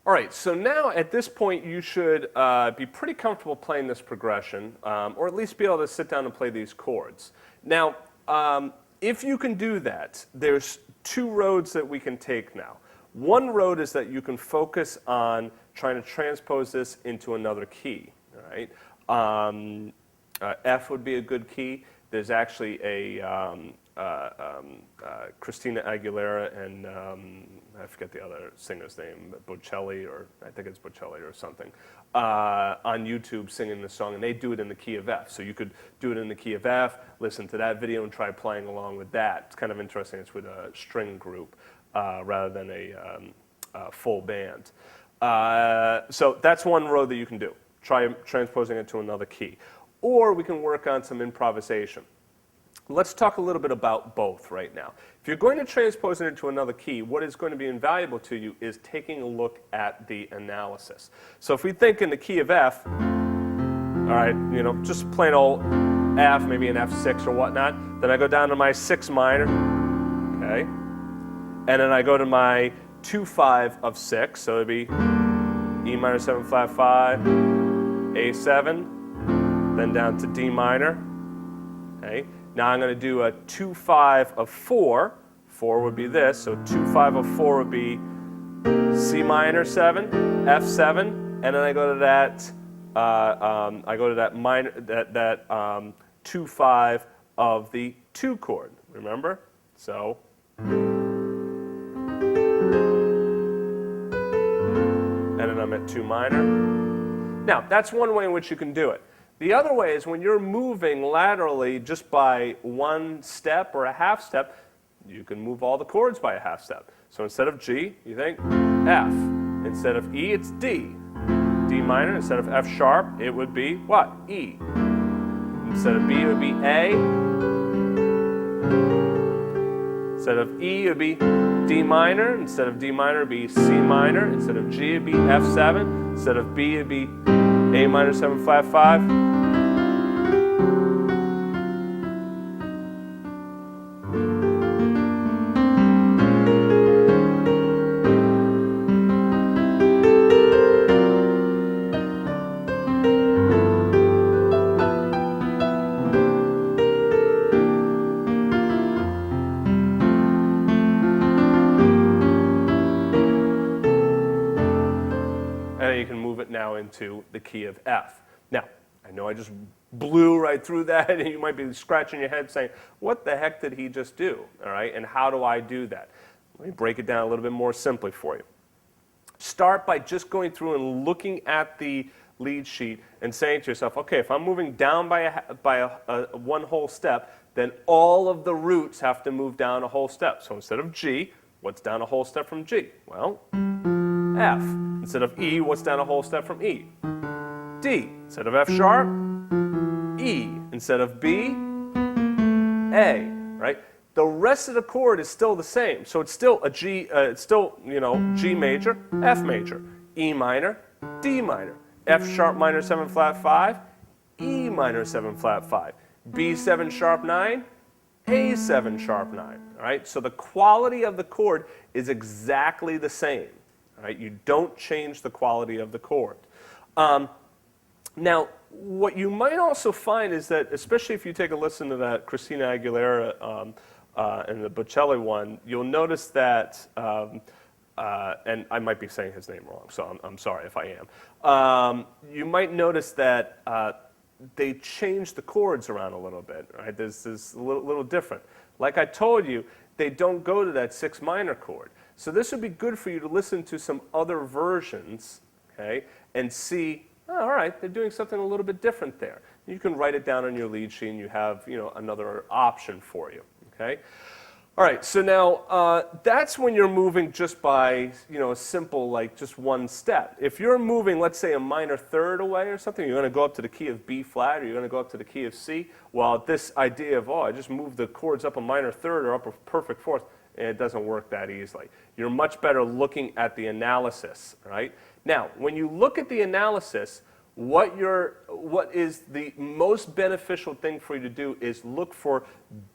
All right, so now at this point you should be pretty comfortable playing this progression, or at least be able to sit down and play these chords. Now, if you can do that, there's two roads that we can take now. One road is that you can focus on trying to transpose this into another key. All right? F would be a good key. There's actually a Christina Aguilera and I forget the other singer's name, Bocelli, or I think it's Bocelli or something, on YouTube singing this song, and they do it in the key of F. So you could do it in the key of F, listen to that video, and try playing along with that. It's kind of interesting. It's with a string group rather than a full band. So that's one road that you can do. Try transposing it to another key. Or we can work on some improvisation. Let's talk a little bit about both right now. If you're going to transpose it into another key, what is going to be invaluable to you is taking a look at the analysis. So if we think in the key of F, all right, you know, just plain old F, maybe an F6 or whatnot, then I go down to my 6 minor, okay, and then I go to my 2-5 of 6, so it'd be E minor 7 flat 5, A7, then down to D minor, okay. Now I'm going to do a 2-5 of 4. 4 would be this, so 2-5 of 4 would be C minor 7, F7, and then I go to that minor, that 2-5 of the 2 chord. Remember? So. And then I'm at 2 minor. Now that's one way in which you can do it. The other way is when you're moving laterally just by 1 step or a half step, you can move all the chords by a half step. So instead of G, you think F. Instead of E, it's D. D minor. Instead of F sharp, it would be what? E. Instead of B, it would be A. Instead of E, it would be D minor. Instead of D minor, it would be C minor. Instead of G, it would be F7. Instead of B, it would be A minor 7 flat 5. Now into the key of F. Now, I know I just blew right through that, and you might be scratching your head saying, what the heck did he just do? All right, and how do I do that? Let me break it down a little bit more simply for you. Start by just going through and looking at the lead sheet and saying to yourself, okay, if I'm moving down by one whole step, then all of the roots have to move down a whole step. So instead of G, what's down a whole step from G? Well, F. Instead of E, what's down a whole step from E? D. Instead of F sharp, E. Instead of B, A. Right? The rest of the chord is still the same. So it's still a G. It's still, you know, G major, F major, E minor, D minor, F sharp minor 7 flat 5, E minor 7 flat 5, B7 sharp 9, A7 sharp 9. All right? So the quality of the chord is exactly the same. Right? You don't change the quality of the chord. Now, what you might also find is that, especially if you take a listen to that Christina Aguilera and the Bocelli one, you'll notice that, and I might be saying his name wrong, so I'm sorry if I am. You might notice that they change the chords around a little bit. Right? This is a little different. Like I told you, they don't go to that 6 minor chord. So this would be good for you to listen to some other versions, okay, and see, oh, all right, they're doing something a little bit different there. You can write it down on your lead sheet, and you have, you know, another option for you, okay? All right, so now that's when you're moving just by, you know, a simple, like just one step. If you're moving, let's say, a minor third away or something, you're going to go up to the key of B flat, or you're going to go up to the key of C. Well, this idea of, oh, I just moved the chords up a minor third or up a perfect fourth, it doesn't work that easily. You're much better looking at the analysis, right? Now, when you look at the analysis, what is the most beneficial thing for you to do is look for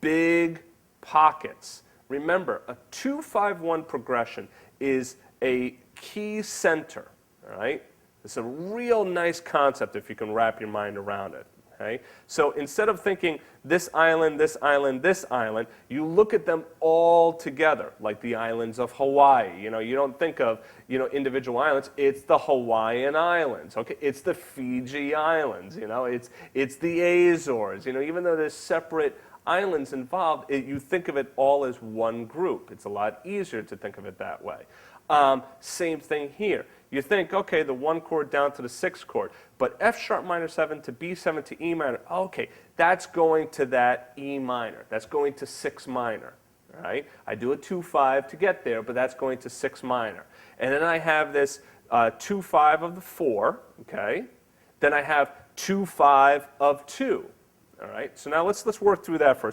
big pockets. Remember, a 2-5-1 progression is a key center, all right? It's a real nice concept if you can wrap your mind around it. Okay? So instead of thinking this island, this island, this island, you look at them all together, like the islands of Hawaii. You know, you don't think of, you know, individual islands. It's the Hawaiian Islands. Okay, it's the Fiji Islands. You know, it's the Azores. You know, even though there's separate islands involved, you think of it all as one group. It's a lot easier to think of it that way. Same thing here. You think, okay, the 1 chord down to the 6th chord, but F sharp minor 7 to B7 to E minor, okay, that's going to that E minor. That's going to 6 minor, all right? I do a 2-5 to get there, but that's going to 6 minor. And then I have this 2-5 of the 4, okay? Then I have 2-5 of 2, all right? So now let's work through that for a